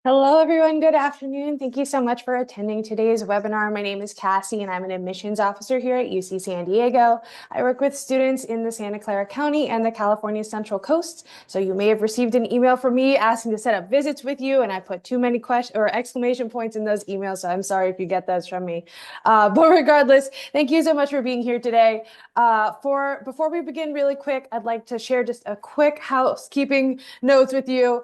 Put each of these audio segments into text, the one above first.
Hello, everyone. Good afternoon. Thank you so much for attending today's webinar. My name is Cassie, and I'm an admissions officer here at UC San Diego. I work with students in the Santa Clara County and the California Central Coast. So you may have received an email from me asking to set up visits with you, and I put too many questions or exclamation points in those emails. So I'm sorry if you get those from me. But regardless, thank you so much for being here today. Before we begin really quick, I'd like to share just a quick housekeeping notes with you.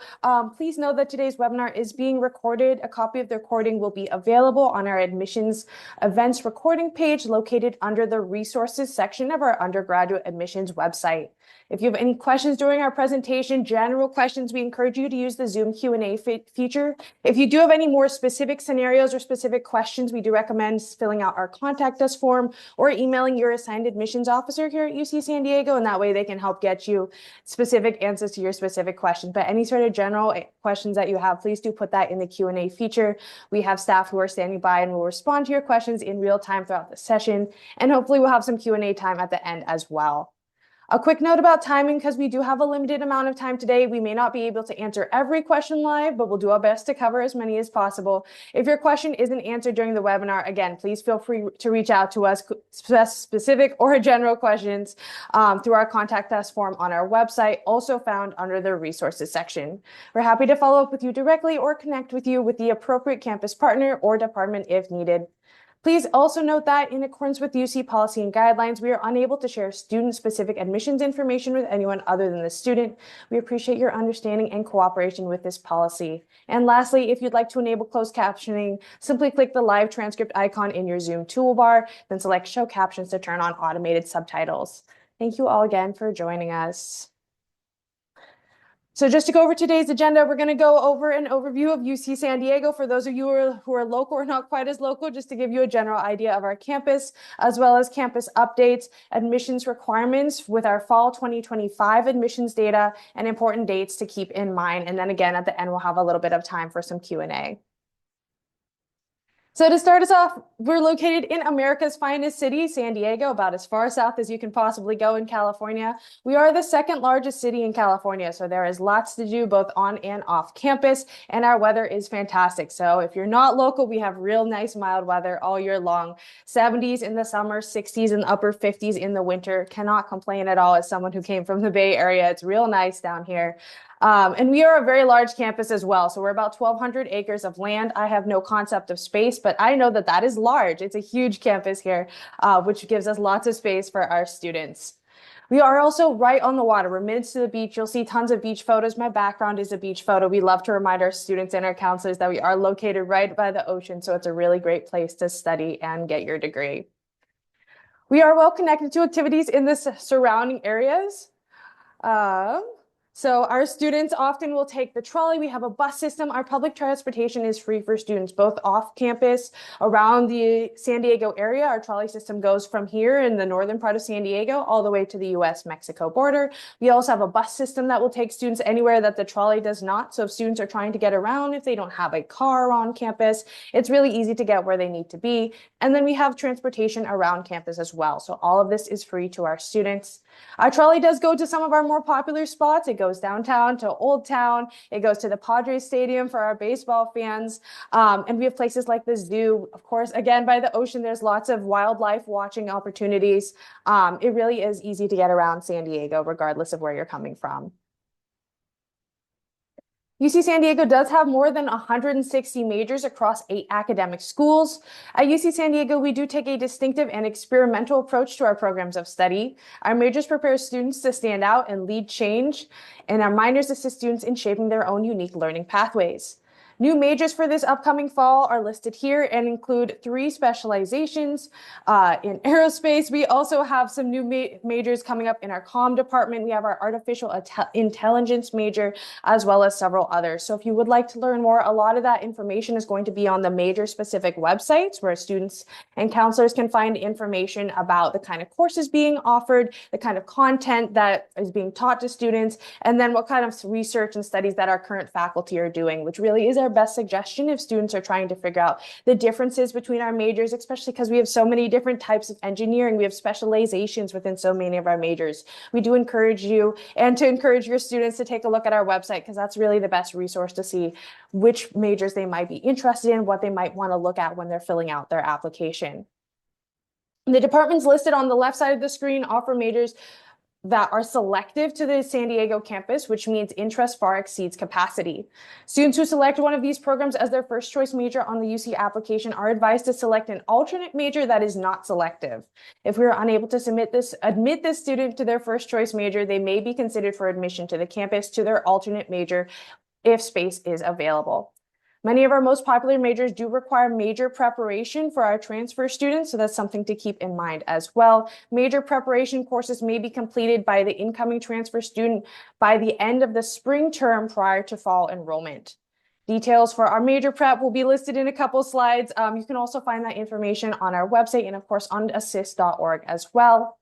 Please know that today's webinar is being recorded. A copy of the recording will be available on our admissions events recording page located under the resources section of our undergraduate admissions website. If you have any questions during our presentation, general questions, we encourage you to use the Zoom Q&A feature. If you do have any more specific scenarios or specific questions, we do recommend filling out our contact us form or emailing your assigned admissions officer here at UC San Diego, and that way they can help get you specific answers to your specific questions. But any sort of general questions that you have, please do put that in the Q&A feature. We have staff who are standing by and will respond to your questions in real time throughout the session, and hopefully we'll have some Q&A time at the end as well. A quick note about timing, because we do have a limited amount of time today. We may not be able to answer every question live, but we'll do our best to cover as many as possible. If your question isn't answered during the webinar, again, please feel free to reach out to us, specific or general questions, through our contact us form on our website, also found under the resources section. We're happy to follow up with you directly or connect with you with the appropriate campus partner or department if needed. Please also note that in accordance with UC policy and guidelines, we are unable to share student-specific admissions information with anyone other than the student. We appreciate your understanding and cooperation with this policy. And lastly, if you'd like to enable closed captioning, simply click the live transcript icon in your Zoom toolbar, then select Show Captions to turn on automated subtitles. Thank you all again for joining us. So just to go over today's agenda, we're going to go over an overview of UC San Diego for those of you who are local or not quite as local, just to give you a general idea of our campus, as well as campus updates, admissions requirements with our fall 2025 admissions data, and important dates to keep in mind. And then again, at the end, we'll have a little bit of time for some Q&A. So to start us off, we're located in America's finest city, San Diego, about as far south as you can possibly go in California. We are the second largest city in California, so there is lots to do both on and off campus, and our weather is fantastic. So if you're not local, we have real nice mild weather all year long. 70s in the summer, 60s and upper 50s in the winter. Cannot complain at all as someone who came from the Bay Area. It's real nice down here. And we are a very large campus as well. So we're about 1,200 acres of land. I have no concept of space, but I know that that is large. It's a huge campus here, which gives us lots of space for our students. We are also right on the water. We're minutes to the beach. You'll see tons of beach photos. My background is a beach photo. We love to remind our students and our counselors that we are located right by the ocean. So it's a really great place to study and get your degree. We are well connected to activities in the surrounding areas. So our students often will take the trolley. We have a bus system. Our public transportation is free for students, both off campus around the San Diego area. Our trolley system goes from here in the northern part of San Diego all the way to the US-Mexico border. We also have a bus system that will take students anywhere that the trolley does not. So if students are trying to get around, if they don't have a car on campus, it's really easy to get where they need to be. And then we have transportation around campus as well. So all of this is free to our students. Our trolley does go to some of our more popular spots. It goes downtown to Old Town. It goes to the Padres Stadium for our baseball fans. And we have places like the zoo. Of course, again, by the ocean, there's lots of wildlife watching opportunities. It really is easy to get around San Diego, regardless of where you're coming from. UC San Diego does have more than 160 majors across 8 academic schools. At UC San Diego, we do take a distinctive and experimental approach to our programs of study. Our majors prepare students to stand out and lead change, and our minors assist students in shaping their own unique learning pathways. New majors for this upcoming fall are listed here and include 3 specializations in aerospace. We also have some new majors coming up in our comm department. We have our artificial intelligence major, as well as several others. So if you would like to learn more, a lot of that information is going to be on the major-specific websites where students and counselors can find information about the kind of courses being offered, the kind of content that is being taught to students, and then what kind of research and studies that our current faculty are doing, which really is our our best suggestion if students are trying to figure out the differences between our majors, especially because we have so many different types of engineering. We have specializations within so many of our majors. We do encourage you and to encourage your students to take a look at our website, because that's really the best resource to see which majors they might be interested in, what they might want to look at when they're filling out their application. The departments listed on the left side of the screen offer majors that are selective to the San Diego campus, which means interest far exceeds capacity. Students who select one of these programs as their first choice major on the UC application are advised to select an alternate major that is not selective. If we are unable to admit this student to their first choice major, they may be considered for admission to the campus to their alternate major if space is available. Many of our most popular majors do require major preparation for our transfer students, so that's something to keep in mind as well. Major preparation courses may be completed by the incoming transfer student by the end of the spring term prior to fall enrollment. Details for our major prep will be listed in a couple slides. You can also find that information on our website and, of course, on assist.org as well.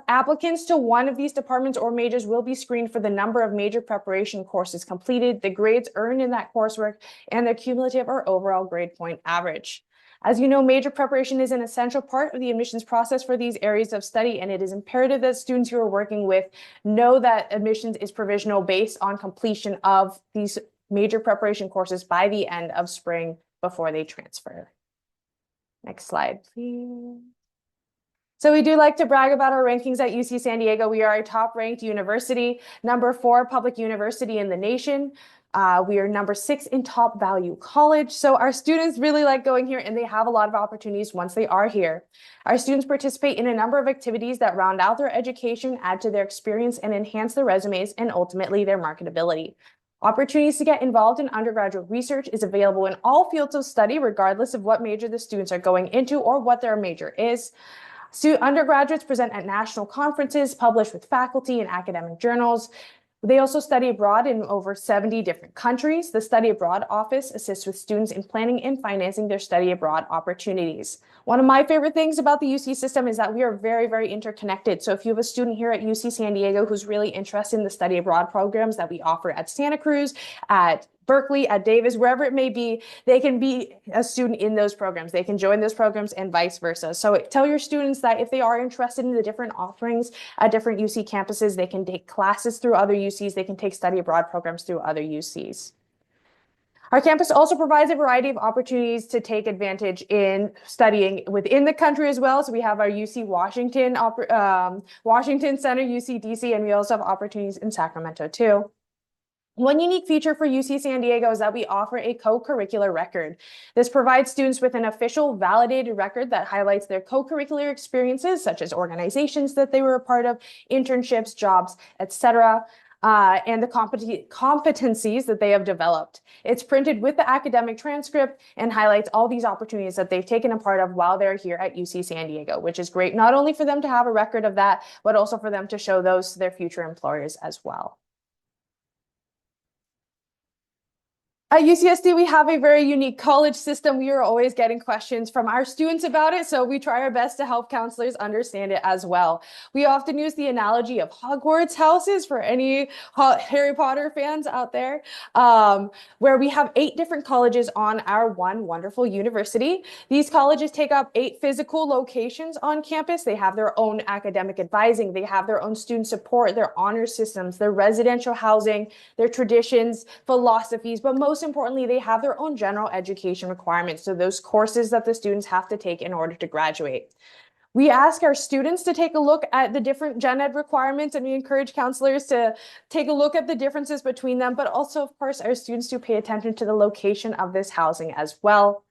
Applicants to one of these departments or majors will be screened for the number of major preparation courses completed, the grades earned in that coursework, and their cumulative or overall grade point average. As you know, major preparation is an essential part of the admissions process for these areas of study, and it is imperative that students you are working with know that admissions is provisional based on completion of these major preparation courses by the end of spring before they transfer. Next slide, please. So we do like to brag about our rankings at UC San Diego. We are a top-ranked university, #4 public university in the nation. We are #6 in top value college. So our students really like going here, and they have a lot of opportunities once they are here. Our students participate in a number of activities that round out their education, add to their experience, and enhance their resumes, and ultimately their marketability. Opportunities to get involved in undergraduate research is available in all fields of study, regardless of what major the students are going into or what their major is. Undergraduates present at national conferences, publish with faculty in academic journals. They also study abroad in over 70 different countries. The Study Abroad Office assists with students in planning and financing their study abroad opportunities. One of my favorite things about the UC system is that we are very, very interconnected. So if you have a student here at UC San Diego who's really interested in the study abroad programs that we offer at Santa Cruz, at Berkeley, at Davis, wherever it may be, they can be a student in those programs. They can join those programs and vice versa. So tell your students that if they are interested in the different offerings at different UC campuses, they can take classes through other UCs, they can take study abroad programs through other UCs. Our campus also provides a variety of opportunities to take advantage in studying within the country as well. So we have our UC Washington, Washington Center, UC DC, and we also have opportunities in Sacramento too. One unique feature for UC San Diego is that we offer a co-curricular record. This provides students with an official validated record that highlights their co-curricular experiences, such as organizations that they were a part of, internships, jobs, etc., and the competencies that they have developed. It's printed with the academic transcript and highlights all these opportunities that they've taken a part of while they're here at UC San Diego, which is great not only for them to have a record of that, but also for them to show those to their future employers as well. At UCSD, we have a very unique college system. We are always getting questions from our students about it, so we try our best to help counselors understand it as well. We often use the analogy of Hogwarts houses for any Harry Potter fans out there, where we have 8 different colleges on our one wonderful university. These colleges take up 8 physical locations on campus. They have their own academic advising. They have their own student support, their honor systems, their residential housing, their traditions, philosophies, but most importantly, they have their own general education requirements. So those courses that the students have to take in order to graduate. We ask our students to take a look at the different gen ed requirements, and we encourage counselors to take a look at the differences between them, but also, of course, our students do pay attention to the location of this housing as well.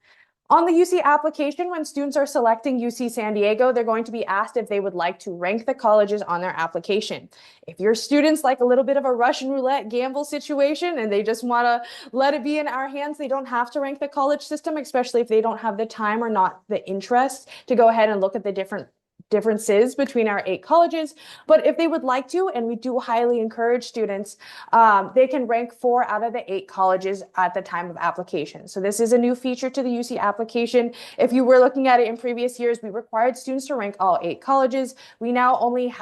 On the UC application, when students are selecting UC San Diego, they're going to be asked if they would like to rank the colleges on their application. If your students like a little bit of a Russian roulette gamble situation and they just want to let it be in our hands, they don't have to rank the college system, especially if they don't have the time or not the interest to go ahead and look at the differences between our 8 colleges. But if they would like to, and we do highly encourage students, they can rank 4 out of the 8 colleges at the time of application. So this is a new feature to the UC application. If you were looking at it in previous years, we required students to rank all 8 colleges. We now only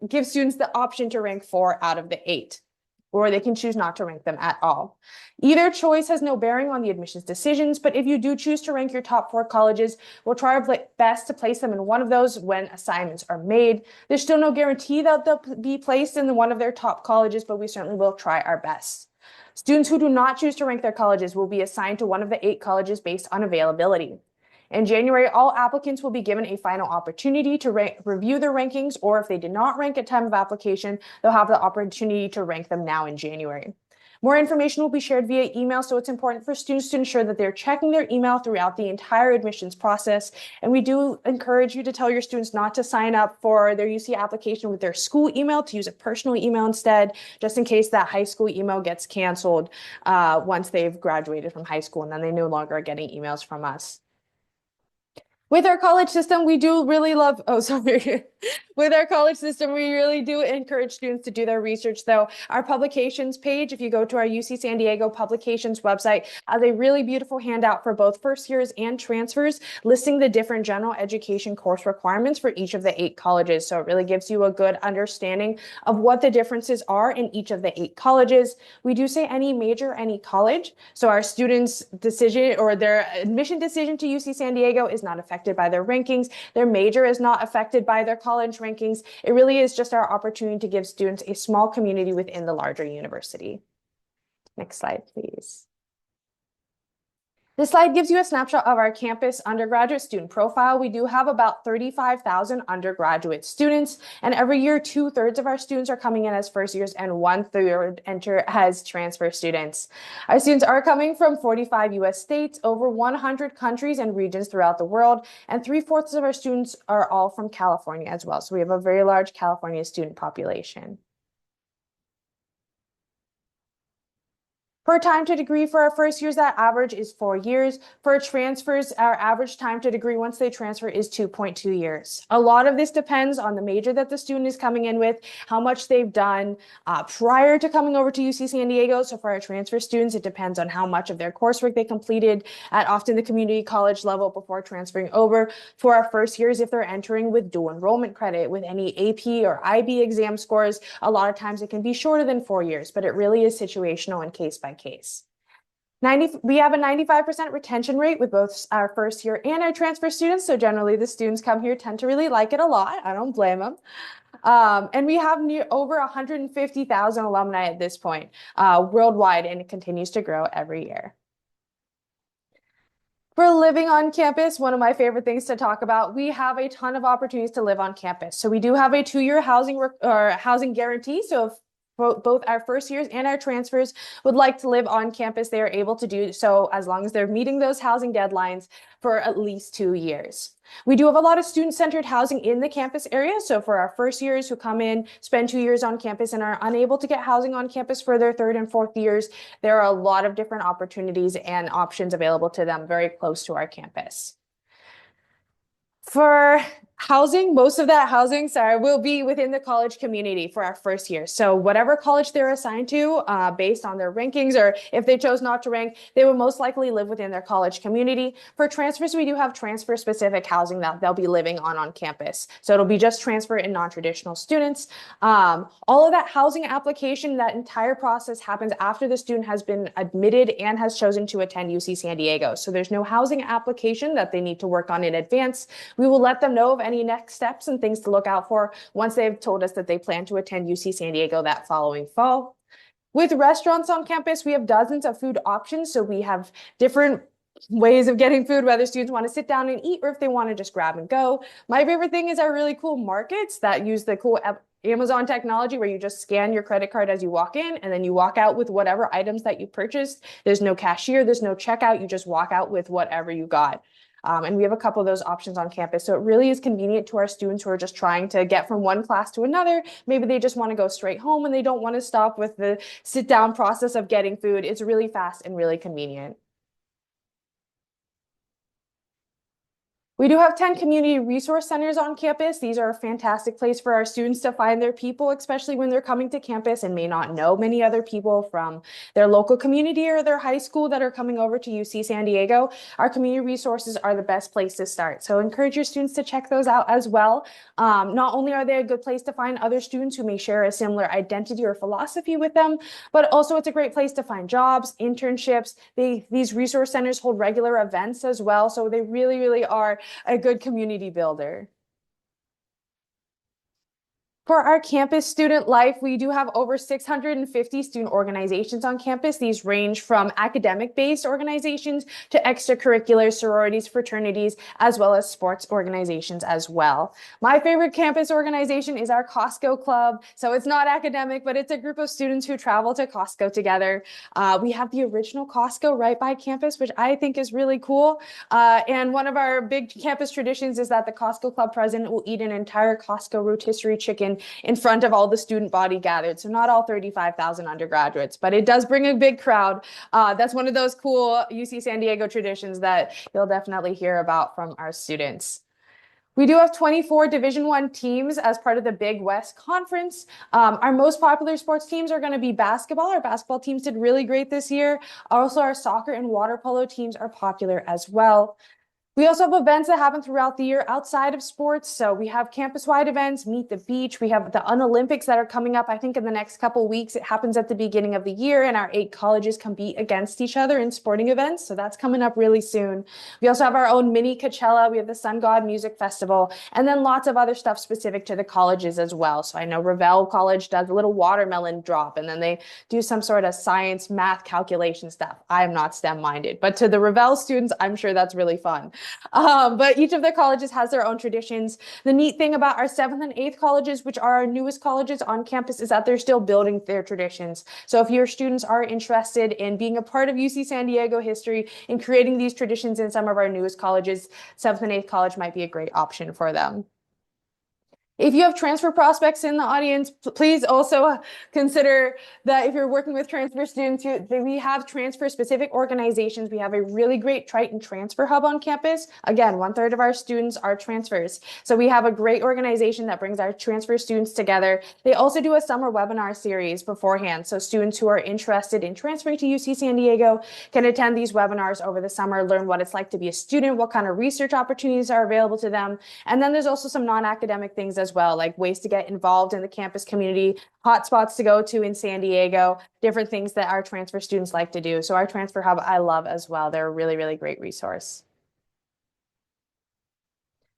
give students the option to rank 4 out of the 8. or they can choose not to rank them at all. Either choice has no bearing on the admissions decisions, but if you do choose to rank your top 4 colleges, we'll try our best to place them in one of those when assignments are made. There's still no guarantee that they'll be placed in one of their top colleges, but we certainly will try our best. Students who do not choose to rank their colleges will be assigned to one of the 8 colleges based on availability. In January, all applicants will be given a final opportunity to review their rankings, or if they did not rank at time of application, they'll have the opportunity to rank them now in January. More information will be shared via email, so it's important for students to ensure that they're checking their email throughout the entire admissions process. And we do encourage you to tell your students not to sign up for their UC application with their school email, to use a personal email instead, just in case that high school email gets canceled once they've graduated from high school, and then they no longer are getting emails from us. With our college system, we do really love, With our college system, we really do encourage students to do their research, though. Our publications page, if you go to our UC San Diego publications website, has a really beautiful handout for both first years and transfers, listing the different general education course requirements for each of the 8 colleges. So it really gives you a good understanding of what the differences are in each of the 8 colleges. We do say any major, any college. So our students' decision or their admission decision to UC San Diego is not affected by their rankings. Their major is not affected by their college rankings. It really is just our opportunity to give students a small community within the larger university. Next slide, please. This slide gives you a snapshot of our campus undergraduate student profile. We do have about 35,000 undergraduate students, and every year 2/3 of our students are coming in as first years and 1/3 enter as transfer students. Our students are coming from 45 US states, over 100 countries and regions throughout the world, and 3/4 of our students are all from California as well. So we have a very large California student population. For time to degree for our first years, that average is 4 years. For transfers, our average time to degree once they transfer is 2.2 years. A lot of this depends on the major that the student is coming in with, how much they've done prior to coming over to UC San Diego. So for our transfer students, it depends on how much of their coursework they completed at often the community college level before transferring over. For our first years, if they're entering with dual enrollment credit, with any AP or IB exam scores, a lot of times it can be shorter than 4 years, but it really is situational and case by case. We have a 95% retention rate with both our first year and our transfer students. So generally the students come here tend to really like it a lot. I don't blame them. And we have over 150,000 alumni at this point worldwide, and it continues to grow every year. For living on campus, one of my favorite things to talk about, we have a ton of opportunities to live on campus. So we do have a 2-year housing guarantee. So if both our first years and our transfers would like to live on campus, they are able to do so as long as they're meeting those housing deadlines for at least 2 years. We do have a lot of student-centered housing in the campus area. So for our first years who come in, spend 2 years on campus and are unable to get housing on campus for their 3rd and 4th years, there are a lot of different opportunities and options available to them very close to our campus. For housing, most of that housing, will be within the college community for our first year. So whatever college they're assigned to, based on their rankings, or if they chose not to rank, they will most likely live within their college community. For transfers, we do have transfer-specific housing that they'll be living on campus. So it'll be just transfer and non-traditional students. All of that housing application, that entire process happens after the student has been admitted and has chosen to attend UC San Diego. So there's no housing application that they need to work on in advance. We will let them know of any next steps and things to look out for once they've told us that they plan to attend UC San Diego that following fall. With restaurants on campus, we have dozens of food options. So we have different ways of getting food, whether students want to sit down and eat or if they want to just grab and go. My favorite thing is our really cool markets that use the cool Amazon technology where you just scan your credit card as you walk in and then you walk out with whatever items that you purchased. There's no cashier, there's no checkout. You just walk out with whatever you got. And we have a couple of those options on campus. So it really is convenient to our students who are just trying to get from one class to another. Maybe they just want to go straight home and they don't want to stop with the sit down process of getting food. It's really fast and really convenient. We do have 10 community resource centers on campus. These are a fantastic place for our students to find their people, especially when they're coming to campus and may not know many other people from their local community or their high school that are coming over to UC San Diego. Our community resources are the best place to start. So encourage your students to check those out as well. Not only are they a good place to find other students who may share a similar identity or philosophy with them, but also it's a great place to find jobs, internships. These resource centers hold regular events as well. So they really, really are a good community builder. For our campus student life, we do have over 650 student organizations on campus. These range from academic-based organizations to extracurricular sororities, fraternities, as well as sports organizations as well. My favorite campus organization is our Costco Club. So it's not academic, but it's a group of students who travel to Costco together. We have the original Costco right by campus, which I think is really cool. And one of our big campus traditions is that the Costco Club president will eat an entire Costco rotisserie chicken in front of all the student body gathered. So not all 35,000 undergraduates, but it does bring a big crowd. That's one of those cool UC San Diego traditions that you'll definitely hear about from our students. We do have 24 Division I teams as part of the Big West Conference. Our most popular sports teams are going to be basketball. Our basketball teams did really great this year. Also, our soccer and water polo teams are popular as well. We also have events that happen throughout the year outside of sports. So we have campus-wide events, Meet the Beach. We have the Unolympics that are coming up, I think, in the next couple of weeks. It happens at the beginning of the year, and our 8 colleges compete against each other in sporting events. So that's coming up really soon. We also have our own mini Coachella. We have the Sun God Music Festival, and then lots of other stuff specific to the colleges as well. So I know Revelle College does a little watermelon drop, and then they do some sort of science, math calculation stuff. I am not STEM-minded, but to the Revelle students, I'm sure that's really fun. But each of the colleges has their own traditions. The neat thing about our 7th and 8th colleges, which are our newest colleges on campus, is that they're still building their traditions. So if your students are interested in being a part of UC San Diego history and creating these traditions in some of our newest colleges, 7th and 8th college might be a great option for them. If you have transfer prospects in the audience, please also consider that if you're working with transfer students, we have transfer-specific organizations. We have a really great Triton transfer hub on campus. Again, 1/3 of our students are transfers. So we have a great organization that brings our transfer students together. They also do a summer webinar series beforehand. So students who are interested in transferring to UC San Diego can attend these webinars over the summer, learn what it's like to be a student, what kind of research opportunities are available to them. And then there's also some non-academic things as well, like ways to get involved in the campus community, hotspots to go to in San Diego, different things that our transfer students like to do. So our transfer hub, I love as well. They're a really, really great resource.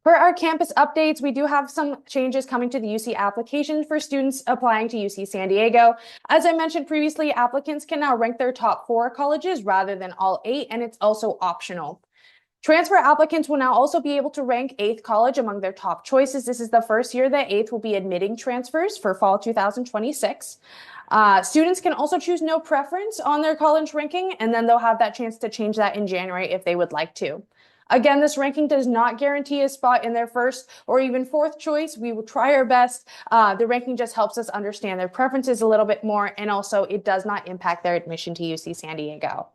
For our campus updates, we do have some changes coming to the UC application for students applying to UC San Diego. As I mentioned previously, applicants can now rank their top 4 colleges rather than all 8, and it's also optional. Transfer applicants will now also be able to rank 8th college among their top choices. This is the first year that 8th will be admitting transfers for fall 2026. Students can also choose no preference on their college ranking, and then they'll have that chance to change that in January if they would like to. Again, this ranking does not guarantee a spot in their first or even 4th choice. We will try our best. The ranking just helps us understand their preferences a little bit more, and also it does not impact their admission to UC San Diego.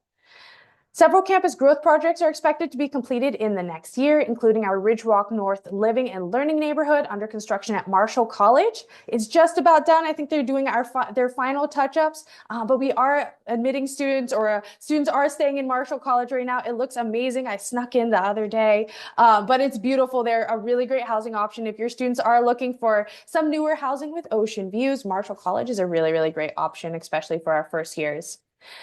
Several campus growth projects are expected to be completed in the next year, including our Ridgewalk North Living and Learning neighborhood under construction at Marshall College. It's just about done. I think they're doing their final touch-ups, but we are admitting students, or students are staying in Marshall College right now. It looks amazing. I snuck in the other day, but it's beautiful. They're a really great housing option. If your students are looking for some newer housing with ocean views, Marshall College is a really, really great option, especially for our first years.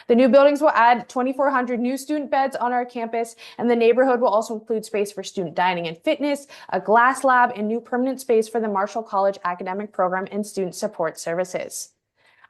The new buildings will add 2,400 new student beds on our campus, and the neighborhood will also include space for student dining and fitness, a glass lab, and new permanent space for the Marshall College Academic Program and Student Support Services.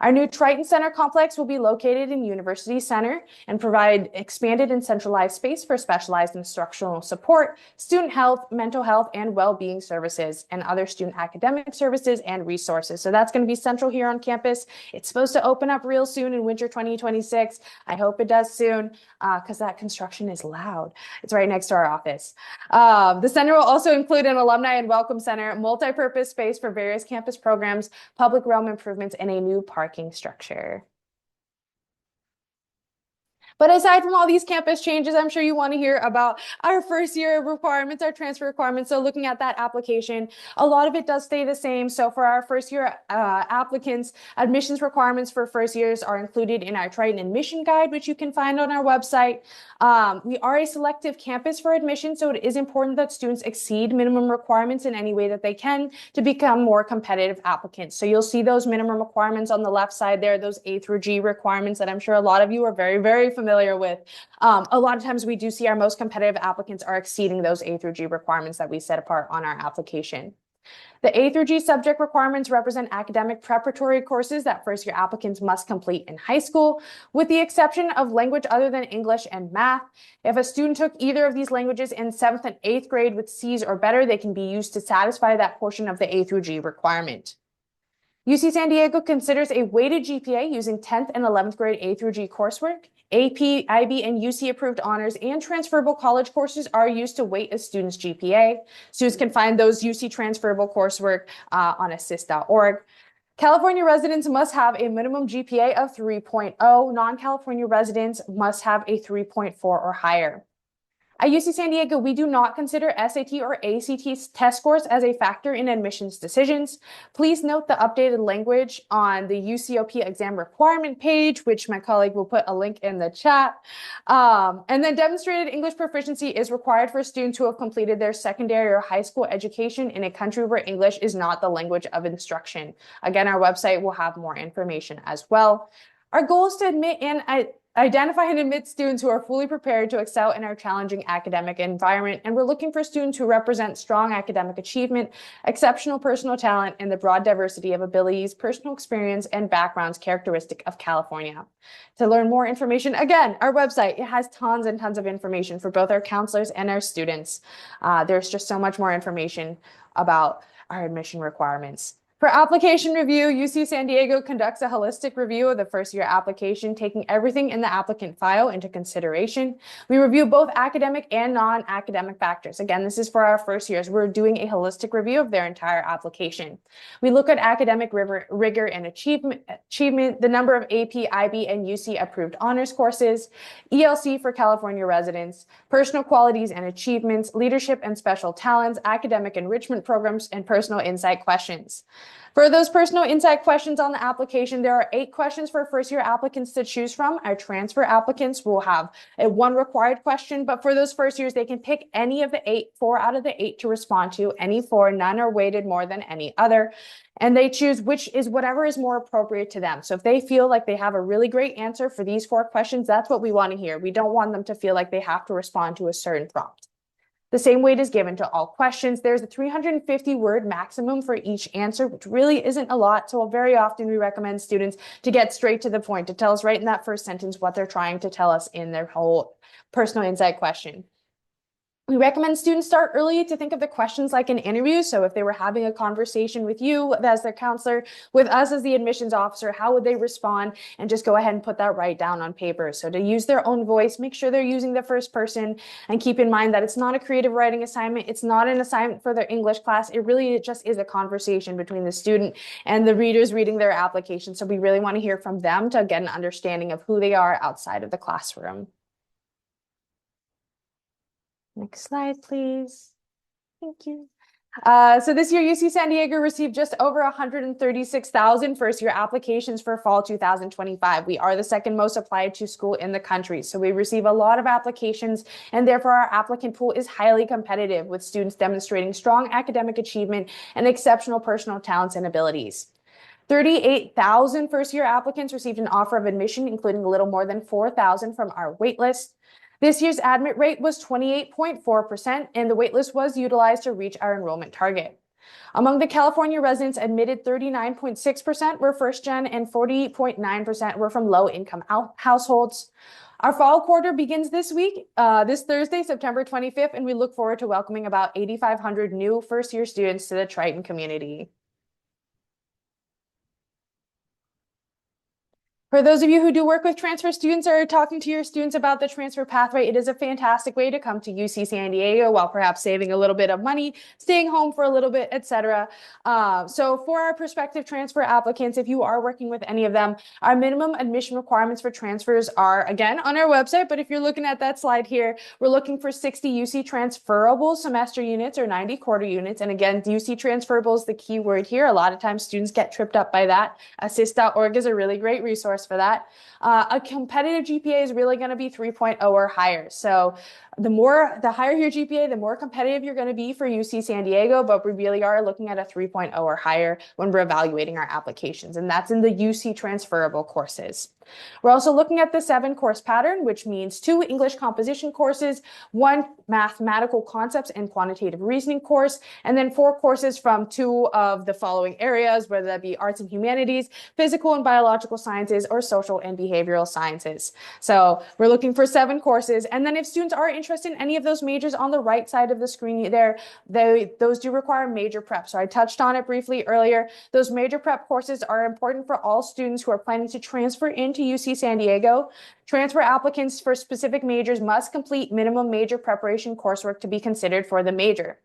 Our new Triton Center complex will be located in University Center and provide expanded and centralized space for specialized instructional support, student health, mental health, and well-being services, and other student academic services and resources. So that's going to be central here on campus. It's supposed to open up real soon in winter 2026. I hope it does soon because that construction is loud. It's right next to our office. The center will also include an alumni and welcome center, multi-purpose space for various campus programs, public realm improvements, and a new parking structure. But aside from all these campus changes, I'm sure you want to hear about our first year requirements, our transfer requirements. So looking at that application, a lot of it does stay the same. So for our first year applicants, admissions requirements for first years are included in our Triton admission guide, which you can find on our website. We are a selective campus for admission, so it is important that students exceed minimum requirements in any way that they can to become more competitive applicants. So you'll see those minimum requirements on the left side there, those A through G requirements that I'm sure a lot of you are very, very familiar with. A lot of times we do see our most competitive applicants are exceeding those A through G requirements that we set apart on our application. The A through G subject requirements represent academic preparatory courses that first-year applicants must complete in high school, with the exception of language other than English and math. If a student took either of these languages in 7th and 8th grade with C's or better, they can be used to satisfy that portion of the A through G requirement. UC San Diego considers a weighted GPA using 10th and 11th grade A through G coursework. AP, IB, and UC approved honors and transferable college courses are used to weight a student's GPA. Students can find those UC transferable coursework on assist.org. California residents must have a minimum GPA of 3.0. Non-California residents must have a 3.4 or higher. At UC San Diego, we do not consider SAT or ACT test scores as a factor in admissions decisions. Please note the updated language on the UCOP exam requirement page, which my colleague will put a link in the chat. And then demonstrated English proficiency is required for students who have completed their secondary or high school education in a country where English is not the language of instruction. Again, our website will have more information as well. Our goal is to identify and admit students who are fully prepared to excel in our challenging academic environment, and we're looking for students who represent strong academic achievement, exceptional personal talent, and the broad diversity of abilities, personal experience, and backgrounds characteristic of California. To learn more information, again, our website, it has tons and tons of information for both our counselors and our students. There's just so much more information about our admission requirements. For application review, UC San Diego conducts a holistic review of the first-year application, taking everything in the applicant file into consideration. We review both academic and non-academic factors. Again, this is for our first years. We're doing a holistic review of their entire application. We look at academic rigor and achievement, the number of AP, IB, and UC approved honors courses, ELC for California residents, personal qualities and achievements, leadership and special talents, academic enrichment programs, and personal insight questions. For those personal insight questions on the application, there are 8 questions for first-year applicants to choose from. Our transfer applicants will have one required question, but for those first years, they can pick any of the 8, 4 out of the 8 to respond to, any 4, none are weighted more than any other. And they choose whatever is more appropriate to them. So if they feel like they have a really great answer for these 4 questions, that's what we want to hear. We don't want them to feel like they have to respond to a certain prompt. The same weight is given to all questions. There's a 350-word maximum for each answer, which really isn't a lot. So very often we recommend students to get straight to the point, to tell us right in that first sentence what they're trying to tell us in their whole personal insight question. We recommend students start early to think of the questions like an interview. So if they were having a conversation with you as their counselor, with us as the admissions officer, how would they respond? And just go ahead and put that right down on paper. So to use their own voice, make sure they're using the first person, and keep in mind that it's not a creative writing assignment. It's not an assignment for their English class. It just is a conversation between the student and the readers reading their application. So we really want to hear from them to get an understanding of who they are outside of the classroom. Next slide, please. Thank you. So this year, UC San Diego received just over 136,000 first-year applications for fall 2025. We are the second most applied to school in the country. So we receive a lot of applications, and therefore our applicant pool is highly competitive, with students demonstrating strong academic achievement and exceptional personal talents and abilities. 38,000 first-year applicants received an offer of admission, including a little more than 4,000 from our waitlist. This year's admit rate was 28.4%, and the waitlist was utilized to reach our enrollment target. Among the California residents admitted, 39.6% were first-gen and 40.9% were from low-income households. Our fall quarter begins this week, this Thursday, September 25th, and we look forward to welcoming about 8,500 new first-year students to the Triton community. For those of you who do work with transfer students or are talking to your students about the transfer pathway, it is a fantastic way to come to UC San Diego while perhaps saving a little bit of money, staying home for a little bit, etc. So for our prospective transfer applicants, if you are working with any of them, our minimum admission requirements for transfers are, again, on our website, but if you're looking at that slide here, we're looking for 60 UC transferable semester units or 90 quarter units. And again, UC transferable is the key word here. A lot of times students get tripped up by that. Assist.org is a really great resource for that. A competitive GPA is really going to be 3.0 or higher. So the higher your GPA, the more competitive you're going to be for UC San Diego, but we really are looking at a 3.0 or higher when we're evaluating our applications, and that's in the UC transferable courses. We're also looking at the 7-course pattern, which means 2 English composition courses, 1 mathematical concepts and quantitative reasoning course, and then 4 courses from 2 of the following areas, whether that be arts and humanities, physical and biological sciences, or social and behavioral sciences. So we're looking for 7 courses. And then if students are interested in any of those majors, on the right side of the screen there, those do require major prep. So I touched on it briefly earlier. Those major prep courses are important for all students who are planning to transfer into UC San Diego. Transfer applicants for specific majors must complete minimum major preparation coursework to be considered for the major.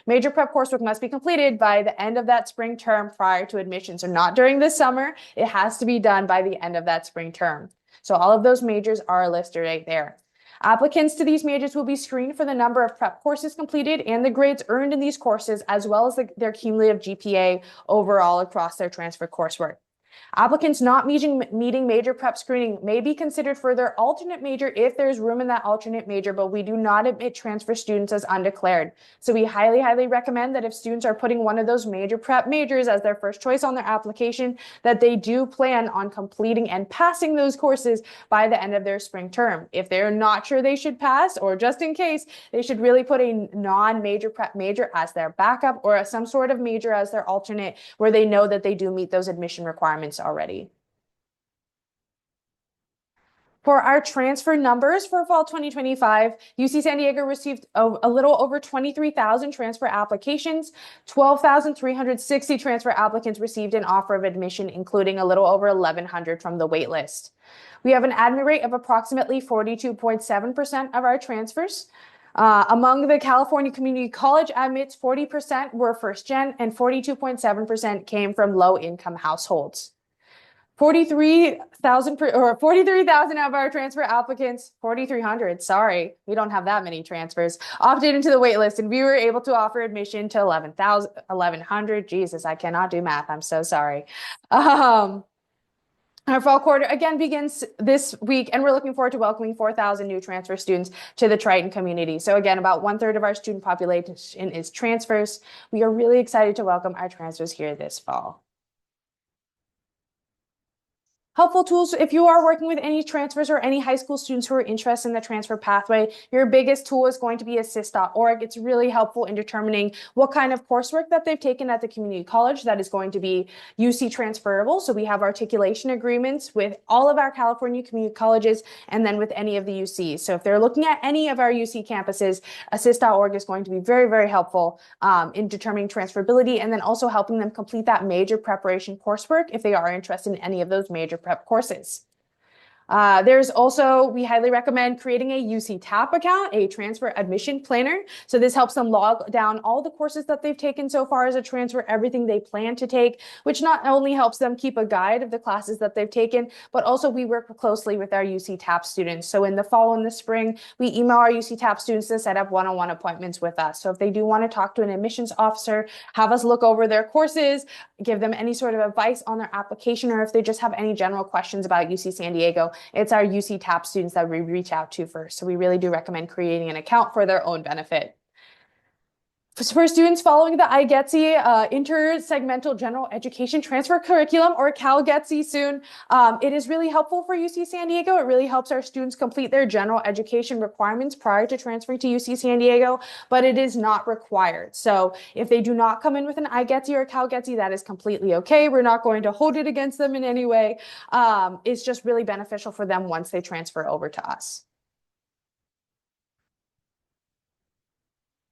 Major prep coursework must be completed by the end of that spring term prior to admission. So not during the summer, it has to be done by the end of that spring term. So all of those majors are listed right there. Applicants to these majors will be screened for the number of prep courses completed and the grades earned in these courses, as well as their cumulative GPA overall across their transfer coursework. Applicants not meeting major prep screening may be considered for their alternate major if there's room in that alternate major, but we do not admit transfer students as undeclared. So we highly, highly recommend that if students are putting one of those major prep majors as their first choice on their application, that they do plan on completing and passing those courses by the end of their spring term. If they're not sure they should pass, or just in case, they should really put a non-major prep major as their backup or some sort of major as their alternate where they know that they do meet those admission requirements already. For our transfer numbers for fall 2025, UC San Diego received a little over 23,000 transfer applications. 12,360 transfer applicants received an offer of admission, including a little over 1,100 from the wait list. We have an admit rate of approximately 42.7% of our transfers. Among the California Community College admits, 40% were first gen and 42.7% came from low-income households. 43,000 of our transfer applicants, 4,300, sorry, we don't have that many transfers, opted into the wait list, and we were able to offer admission to 1,100. Jesus, I cannot do math. I'm so sorry. Our fall quarter again begins this week, and we're looking forward to welcoming 4,000 new transfer students to the Triton community. So again, about 1/3 of our student population is transfers. We are really excited to welcome our transfers here this fall. Helpful tools, if you are working with any transfers or any high school students who are interested in the transfer pathway, your biggest tool is going to be assist.org. It's really helpful in determining what kind of coursework that they've taken at the community college that is going to be UC transferable. So we have articulation agreements with all of our California community colleges and then with any of the UCs. So if they're looking at any of our UC campuses, assist.org is going to be very, very helpful in determining transferability and then also helping them complete that major preparation coursework if they are interested in any of those major prep courses. There's also, we highly recommend creating a UC TAP account, a transfer admission planner. So this helps them log down all the courses that they've taken so far as a transfer, everything they plan to take, which not only helps them keep a guide of the classes that they've taken, but also we work closely with our UC TAP students. So in the fall and the spring, we email our UC TAP students to set up one-on-one appointments with us. So if they do want to talk to an admissions officer, have us look over their courses, give them any sort of advice on their application, or if they just have any general questions about UC San Diego, it's our UC TAP students that we reach out to first. So we really do recommend creating an account for their own benefit. For students following the IGETC Intersegmental General Education Transfer Curriculum, or CalGETC soon, it is really helpful for UC San Diego. It really helps our students complete their general education requirements prior to transferring to UC San Diego, but it is not required. So if they do not come in with an IGETC or CalGETC, that is completely okay. We're not going to hold it against them in any way. It's just really beneficial for them once they transfer over to us.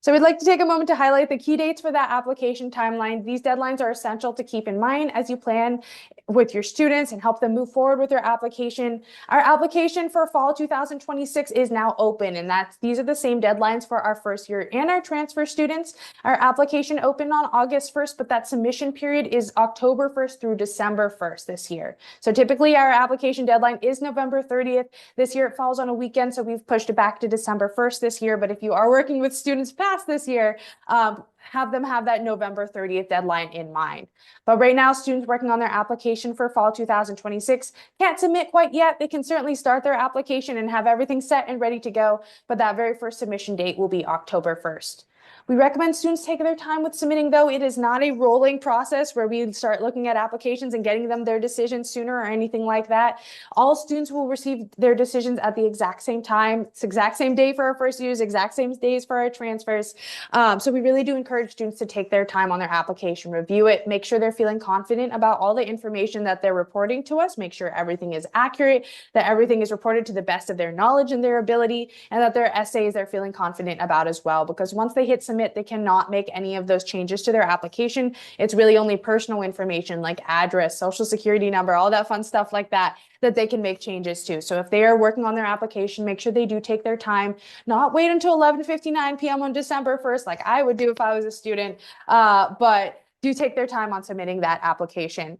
So we'd like to take a moment to highlight the key dates for that application timeline. These deadlines are essential to keep in mind as you plan with your students and help them move forward with their application. Our application for fall 2026 is now open, and these are the same deadlines for our first year and our transfer students. Our application opened on August 1st, but that submission period is October 1st through December 1st this year. So typically our application deadline is November 30th. This year it falls on a weekend, so we've pushed it back to December 1st this year. But if you are working with students past this year, have them have that November 30th deadline in mind. But right now, students working on their application for fall 2026 can't submit quite yet. They can certainly start their application and have everything set and ready to go, but that very first submission date will be October 1st. We recommend students take their time with submitting, though. It is not a rolling process where we start looking at applications and getting them their decisions sooner or anything like that. All students will receive their decisions at the exact same time. It's the exact same day for our first years, exact same days for our transfers. So we really do encourage students to take their time on their application, review it, make sure they're feeling confident about all the information that they're reporting to us, make sure everything is accurate, that everything is reported to the best of their knowledge and their ability, and that their essays they're feeling confident about as well. Because once they hit submit, they cannot make any of those changes to their application. It's really only personal information like address, social security number, all that fun stuff like that they can make changes to. So if they are working on their application, make sure they do take their time, not wait until 11:59 p.m. on December 1st, like I would do if I was a student, but do take their time on submitting that application.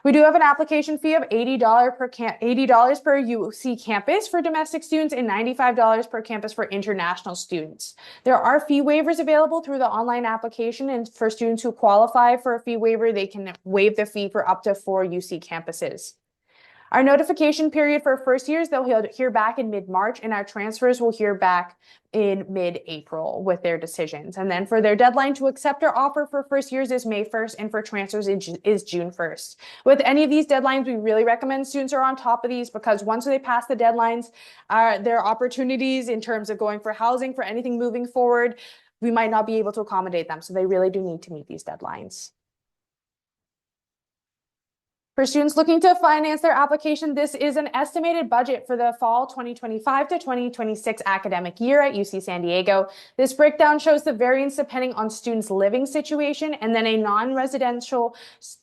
We do have an application fee of $80 per UC campus for domestic students and $95 per campus for international students. There are fee waivers available through the online application, and for students who qualify for a fee waiver, they can waive the fee for up to 4 UC campuses. Our notification period for first years, they'll hear back in mid-March, and our transfers will hear back in mid-April with their decisions. And then for their deadline to accept our offer for first years is May 1st, and for transfers is June 1st. With any of these deadlines, we really recommend students are on top of these, because once they pass the deadlines, their opportunities in terms of going for housing, for anything moving forward, we might not be able to accommodate them. So they really do need to meet these deadlines. For students looking to finance their application, this is an estimated budget for the fall 2025 to 2026 academic year at UC San Diego. This breakdown shows the variance depending on students' living situation, and then a non-residential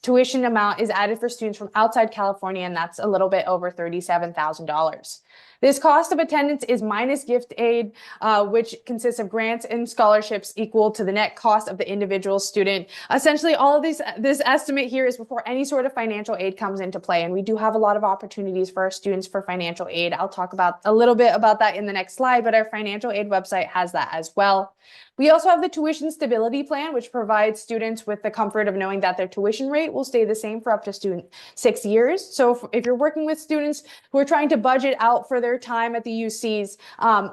tuition amount is added for students from outside California, and that's a little bit over $37,000. This cost of attendance is minus gift aid, which consists of grants and scholarships equal to the net cost of the individual student. Essentially, all of this estimate here is before any sort of financial aid comes into play. And we do have a lot of opportunities for our students for financial aid. I'll talk about a little bit about that in the next slide, but our financial aid website has that as well. We also have the tuition stability plan, which provides students with the comfort of knowing that their tuition rate will stay the same for up to 6 years. So if you're working with students who are trying to budget out for their time at the UCs,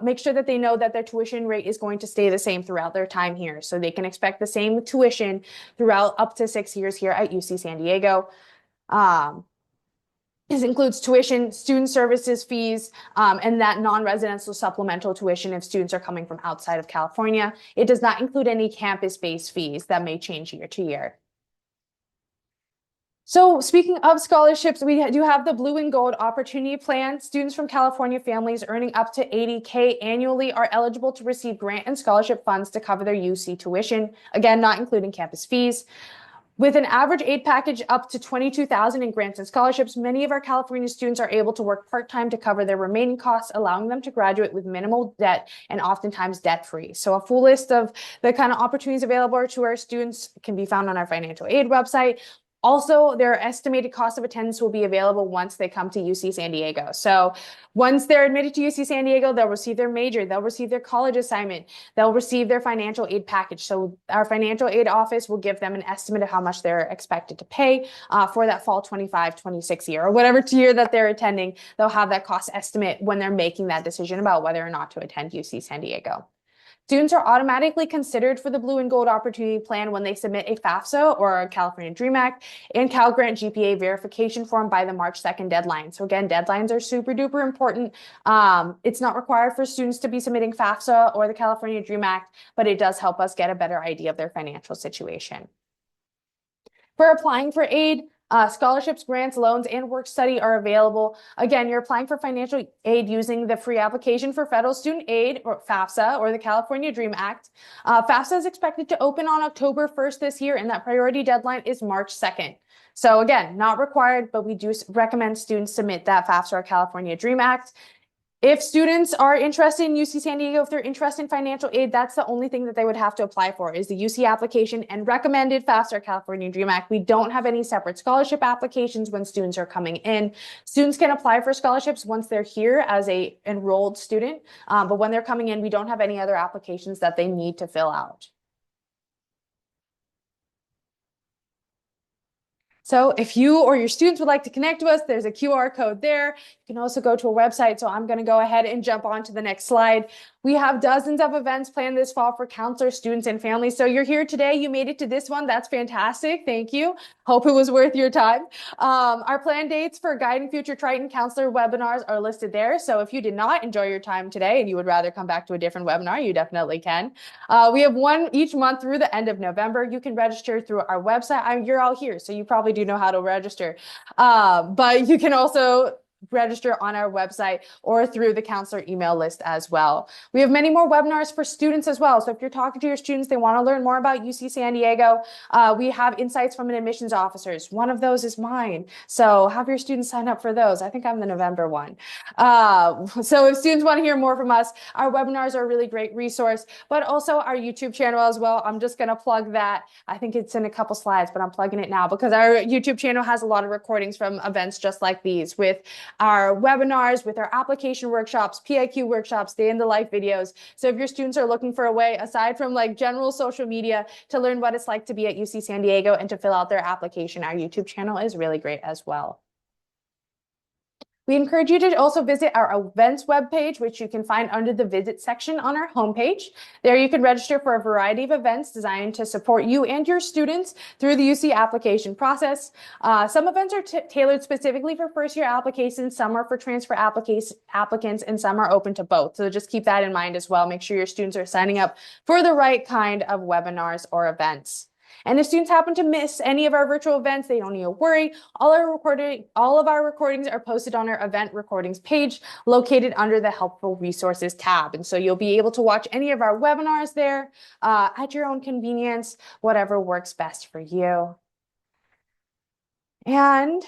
make sure that they know that their tuition rate is going to stay the same throughout their time here. So they can expect the same tuition throughout up to 6 years here at UC San Diego. This includes tuition, student services fees, and that non-residential supplemental tuition if students are coming from outside of California. It does not include any campus-based fees that may change year to year. So speaking of scholarships, we do have the Blue and Gold Opportunity Plan. Students from California families earning up to $80K annually are eligible to receive grant and scholarship funds to cover their UC tuition, again, not including campus fees. With an average aid package up to $22,000 in grants and scholarships, many of our California students are able to work part-time to cover their remaining costs, allowing them to graduate with minimal debt and oftentimes debt-free. So a full list of the kind of opportunities available to our students can be found on our financial aid website. Also, their estimated cost of attendance will be available once they come to UC San Diego. So once they're admitted to UC San Diego, they'll receive their major, they'll receive their college assignment, they'll receive their financial aid package. So our financial aid office will give them an estimate of how much they're expected to pay for that fall 25-26 year, or whatever year that they're attending. They'll have that cost estimate when they're making that decision about whether or not to attend UC San Diego. Students are automatically considered for the Blue and Gold Opportunity Plan when they submit a FAFSA or a California Dream Act and Cal Grant GPA verification form by the March 2nd deadline. So again, deadlines are super duper important. It's not required for students to be submitting FAFSA or the California Dream Act, but it does help us get a better idea of their financial situation. For applying for aid, Scholarships, grants, loans, and work study are available. Again, you're applying for financial aid using the free application for federal student aid, or FAFSA, or the California Dream Act. FAFSA is expected to open on October 1st this year, and that priority deadline is March 2nd. So again, not required, but we do recommend students submit that FAFSA or California Dream Act. If students are interested in UC San Diego, if they're interested in financial aid, that's the only thing that they would have to apply for is the UC application and recommended FAFSA California Dream Act. We don't have any separate scholarship applications when students are coming in. Students can apply for scholarships once they're here as a enrolled student, but when they're coming in, we don't have any other applications that they need to fill out. So if you or your students would like to connect to us, there's a QR code there. You can also go to a website. So I'm going to go ahead and jump on to the next slide. We have dozens of events planned this fall for counselors, students, and families. So you're here today. You made it to this one. That's fantastic. Thank you. Hope it was worth your time. Our planned dates for Guiding Future Triton counselor webinars are listed there. So if you did not enjoy your time today and you would rather come back to a different webinar, you definitely can. We have one each month through the end of November. You can register through our website. You're all here, so you probably do know how to register. But you can also register on our website or through the counselor email list as well. We have many more webinars for students as well. So if you're talking to your students, they want to learn more about UC San Diego, we have insights from an admissions officers. One of those is mine. So have your students sign up for those. I think I'm the November one. So if students want to hear more from us, our webinars are a really great resource, but also our YouTube channel as well. I'm just going to plug that. I think it's in a couple slides, but I'm plugging it now because our YouTube channel has a lot of recordings from events just like these with our webinars, with our application workshops, PIQ workshops, day in the life videos. So if your students are looking for a way, aside from like general social media, to learn what it's like to be at UC San Diego and to fill out their application, our YouTube channel is really great as well. We encourage you to also visit our events webpage, which you can find under the visit section on our homepage. There you can register for a variety of events designed to support you and your students through the UC application process. Some events are tailored specifically for first-year applications, some are for transfer applicants, and some are open to both. So just keep that in mind as well. Make sure your students are signing up for the right kind of webinars or events. And if students happen to miss any of our virtual events, they don't need to worry. All of our recordings are posted on our event recordings page located under the helpful resources tab. And so you'll be able to watch any of our webinars there at your own convenience, whatever works best for you. And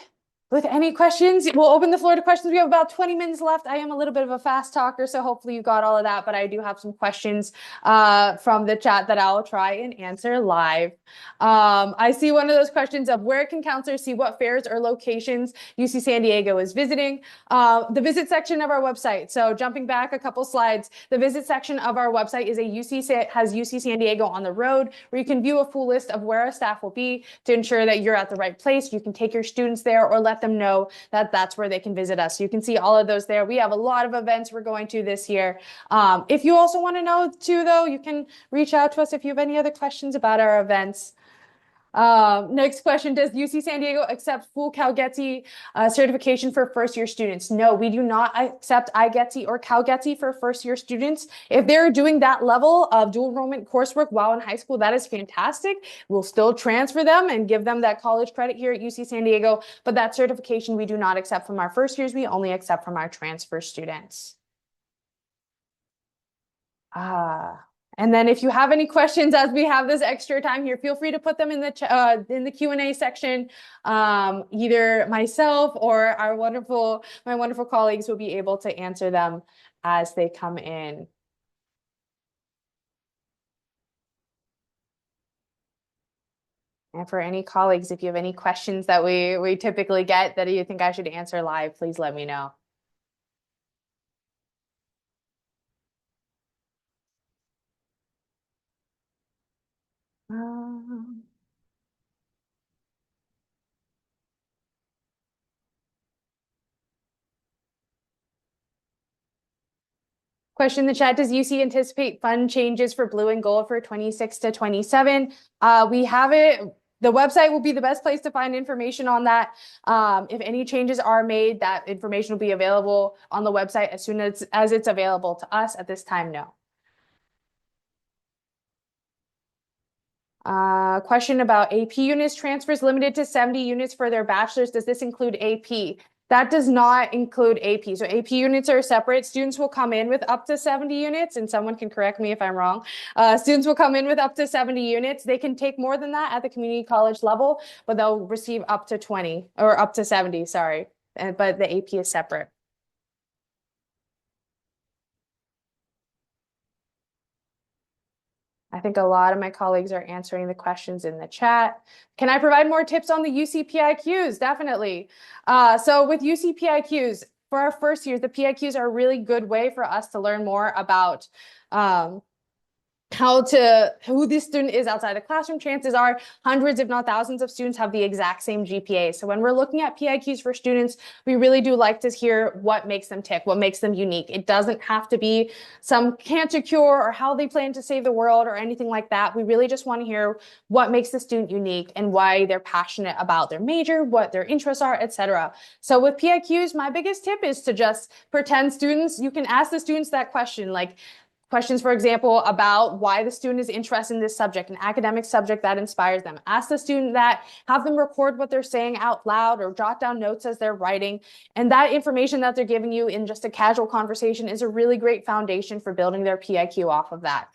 with any questions, we'll open the floor to questions. We have about 20 minutes left. I am a little bit of a fast talker, so hopefully you got all of that, but I do have some questions from the chat that I'll try and answer live. I see one of those questions of where can counselors see what fairs or locations UC San Diego is visiting? The visit section of our website. So jumping back a couple slides, the visit section of our website is has UC San Diego on the road, where you can view a full list of where our staff will be to ensure that you're at the right place. You can take your students there or let them know that that's where they can visit us. You can see all of those there. We have a lot of events we're going to this year. If you also want to know too, though, you can reach out to us if you have any other questions about our events. Next question, does UC San Diego accept full CalGETI certification for first-year students? No, we do not accept iGETI or CalGETI for first-year students. If they're doing that level of dual enrollment coursework while in high school, that is fantastic. We'll still transfer them and give them that college credit here at UC San Diego, but that certification we do not accept from our first years. We only accept from our transfer students. And then if you have any questions as we have this extra time here, feel free to put them in the Q&A section. Either myself or my wonderful colleagues will be able to answer them as they come in. And for any colleagues, if you have any questions that we typically get that you think I should answer live, please let me know. Question in the chat, does UC anticipate fund changes for Blue and Gold for 26 to 27? We have it. The website will be the best place to find information on that. If any changes are made, that information will be available on the website as soon as it's available to us. At this time, no. Question about AP units transfers limited to 70 units for their bachelor's. Does this include AP? That does not include AP. So AP units are separate. Students will come in with up to 70 units, and someone can correct me if I'm wrong. Students will come in with up to 70 units. They can take more than that at the community college level, but they'll receive up to 20 or up to 70, sorry. But the AP is separate. I think a lot of my colleagues are answering the questions in the chat. Can I provide more tips on the UC PIQs? Definitely. So with UC PIQs, for our first years, the PIQs are a really good way for us to learn more about who this student is outside the classroom. Chances are hundreds, if not thousands of students have the exact same GPA. So when we're looking at PIQs for students, we really do like to hear what makes them tick, what makes them unique. It doesn't have to be some cancer cure or how they plan to save the world or anything like that. We really just want to hear what makes the student unique and why they're passionate about their major, what their interests are, etc. So with PIQs, my biggest tip is to just pretend students. You can ask the students that question, like, questions, for example, about why the student is interested in this subject, an academic subject that inspires them. Ask the student that, have them record what they're saying out loud or jot down notes as they're writing. And that information that they're giving you in just a casual conversation is a really great foundation for building their PIQ off of that.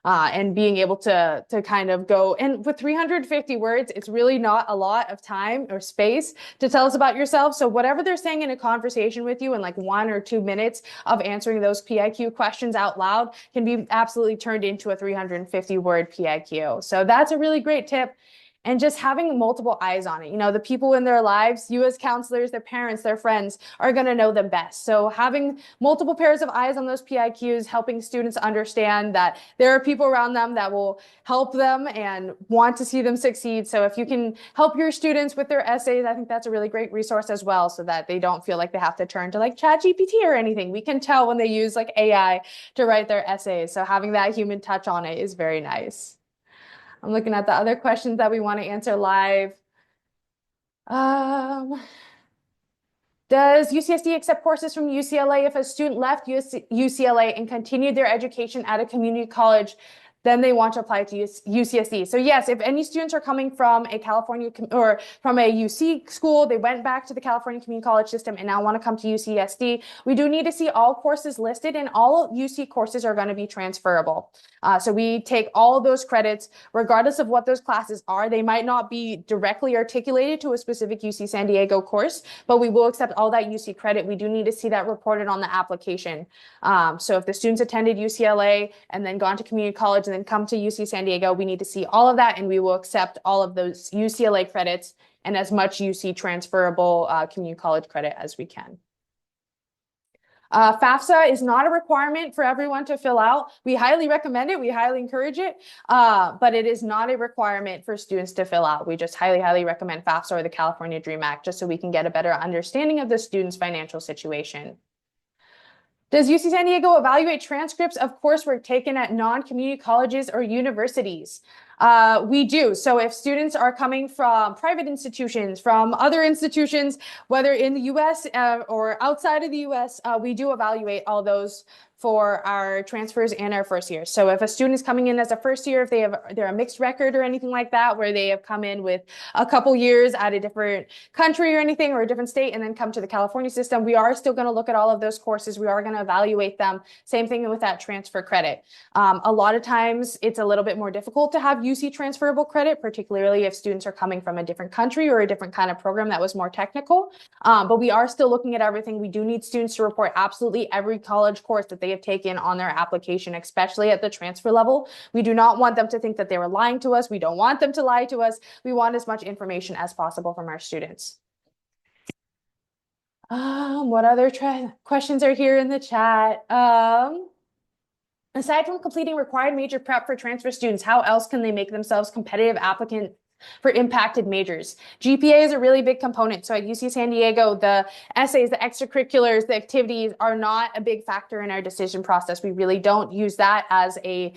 And being able to kind of go, and with 350 words, it's really not a lot of time or space to tell us about yourself. So whatever they're saying in a conversation with you in like 1 or 2 minutes of answering those PIQ questions out loud can be absolutely turned into a 350 word PIQ. So that's a really great tip. And just having multiple eyes on it. You know, the people in their lives, you as counselors, their parents, their friends are going to know them best. So having multiple pairs of eyes on those PIQs, helping students understand that there are people around them that will help them and want to see them succeed. So if you can help your students with their essays, I think that's a really great resource as well, so that they don't feel like they have to turn to like ChatGPT or anything. We can tell when they use like AI to write their essays. So having that human touch on it is very nice. I'm looking at the other questions that we want to answer live. Does UCSD accept courses from UCLA if a student left UCLA and continued their education at a community college, then they want to apply to UCSD? So yes, if any students are coming from a California or from a UC school, they went back to the California community college system and now want to come to UCSD, we do need to see all courses listed, and all UC courses are going to be transferable. So we take all of those credits, regardless of what those classes are. They might not be directly articulated to a specific UC San Diego course, but we will accept all that UC credit. We do need to see that reported on the application. So if the students attended UCLA and then gone to community college and then come to UC San Diego, we need to see all of that, and we will accept all of those UCLA credits and as much UC transferable community college credit as we can. FAFSA is not a requirement for everyone to fill out. We highly recommend it. We highly encourage it, but it is not a requirement for students to fill out. We just highly, highly recommend FAFSA or the California Dream Act, just so we can get a better understanding of the student's financial situation. Does UC San Diego evaluate transcripts of coursework taken at non-community colleges or universities? We do. So if students are coming from private institutions, from other institutions, whether in the US or outside of the US, we do evaluate all those for our transfers and our first year. So if a student is coming in as a first year, if they're a mixed record or anything like that, where they have come in with a couple years at a different country or anything, or a different state, and then come to the California system, we are still going to look at all of those courses. We are going to evaluate them. Same thing with that transfer credit. A lot of times it's a little bit more difficult to have UC transferable credit, particularly if students are coming from a different country or a different kind of program that was more technical. But we are still looking at everything. We do need students to report absolutely every college course that they have taken on their application, especially at the transfer level. We do not want them to think that they were lying to us. We don't want them to lie to us. We want as much information as possible from our students. What other questions are here in the chat? Aside from completing required major prep for transfer students, how else can they make themselves competitive applicants for impacted majors? GPA is a really big component. So at UC San Diego, the essays, the extracurriculars, the activities are not a big factor in our decision process. We really don't use that as a